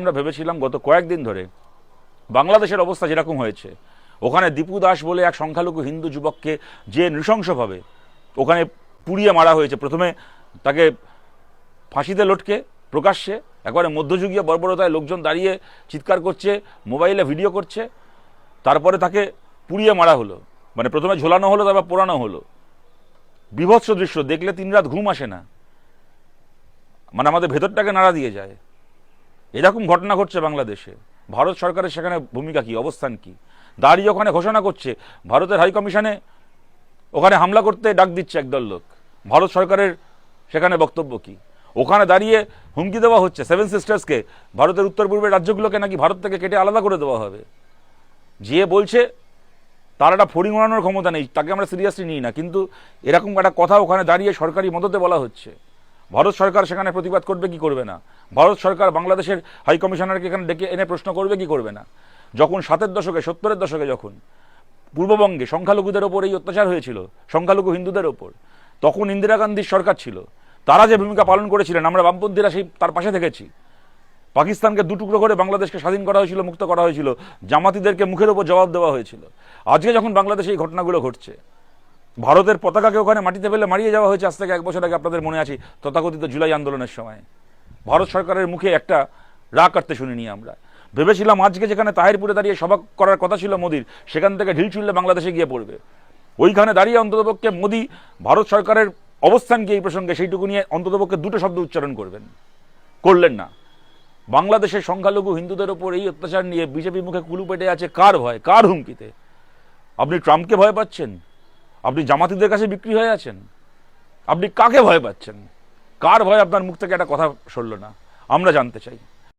আমরা ভেবেছিলাম গত কয়েকদিন ধরে বাংলাদেশের অবস্থা যেরকম হয়েছে, ওখানে দীপু দাস বলে এক সংখ্যালঘু হিন্দু যুবককে যে নৃশংসভাবে ওখানে পুড়িয়ে মারা হয়েছে, প্রথমে তাকে ফাঁসিতে লটকে প্রকাশ্যে একবারে মধ্যযুগীয় বর্বরতায় লোকজন দাঁড়িয়ে চিৎকার করছে, মোবাইলে ভিডিও করছে, তারপরে তাকে পুড়িয়ে মারা হলো, মানে প্রথমে ঝোলানো হলো, তারপর পোড়ানো হলো। বিভৎস দৃশ্য দেখলে 3 রাত ঘুম আসে না, মানে আমাদের ভেতরটাকে নাড়া দিয়ে যায়। এরকম ঘটনা ঘটছে বাংলাদেশে। ভারত সরকারের সেখানে ভূমিকা কি, অবস্থান কি? দাঁড়িয়ে ওখানে ঘোষণা করছে, ভারতের হাই কমিশনে ওখানে হামলা করতে ডাক দিচ্ছে একদল লোক। ভারত সরকারের সেখানে বক্তব্য কি? ওখানে দাঁড়িয়ে হুমকি দেওয়া হচ্ছে 7 সিস্টার্সকে, ভারতের উত্তর পূর্বের রাজ্যগুলোকে নাকি ভারত থেকে কেটে আলাদা করে দেওয়া হবে। যে বলছে তার একটা ফড়িং ওড়ানোর ক্ষমতা নেই, তাকে আমরা সিরিয়াসলি নিই না, কিন্তু এরকম একটা কথা ওখানে দাঁড়িয়ে সরকারি মদতে বলা হচ্ছে। ভারত সরকার সেখানে প্রতিবাদ করবে কি করবে না? ভারত সরকার বাংলাদেশের হাই কমিশনারকে এখানে ডেকে এনে প্রশ্ন করবে কি করবে না? যখন 70-এর দশকে 70-এর দশকে যখন পূর্ববঙ্গে সংখ্যালঘুদের ওপর এই অত্যাচার হয়েছিল, সংখ্যালঘু হিন্দুদের ওপর, তখন ইন্দিরা গান্ধীর সরকার ছিল। তারা যে ভূমিকা পালন করেছিলেন, আমরা বামপন্থীরা সেই তার পাশে থেকেছি। পাকিস্তানকে দুটুকরো করে বাংলাদেশকে স্বাধীন করা হয়েছিল, মুক্ত করা হয়েছিল, জামাতিদেরকে মুখের ওপর জবাব দেওয়া হয়েছিল। আজকে যখন বাংলাদেশে এই ঘটনাগুলো ঘটছে, ভারতের পতাকাকে ওখানে মাটিতে ফেলে মারিয়ে যাওয়া হয়েছে আজ থেকে 1 বছর আগে, আপনাদের মনে আছে তথাকথিত জুলাই আন্দোলনের সময়। ভারত সরকারের মুখে একটা রা কাটতে শুনিনি আমরা। ভেবেছিলাম আজকে যেখানে তাহিরপুরে দাঁড়িয়ে সভা করার কথা ছিল মোদির, সেখান থেকে ঢিল ছুড়লে বাংলাদেশে গিয়ে পড়বে। ওইখানে দাঁড়িয়ে অন্ততপক্ষে মোদি ভারত সরকারের অবস্থান কি এই প্রসঙ্গে সেইটুকু নিয়ে অন্ততপক্ষে 2টো শব্দ উচ্চারণ করবেন, করলেন না। বাংলাদেশের সংখ্যালঘু হিন্দুদের ওপর এই অত্যাচার নিয়ে বিজেপি মুখে কুলু পেটে আছে কার ভয়, কার হুমকিতে? আপনি ট্রাম্পকে ভয় পাচ্ছেন? আপনি জামাতিদের কাছে বিক্রি হয়ে আছেন? আপনি কাকে ভয় পাচ্ছেন? কার ভয় আপনার মুখ থেকে একটা কথা সরল না? আমরা জানতে চাই।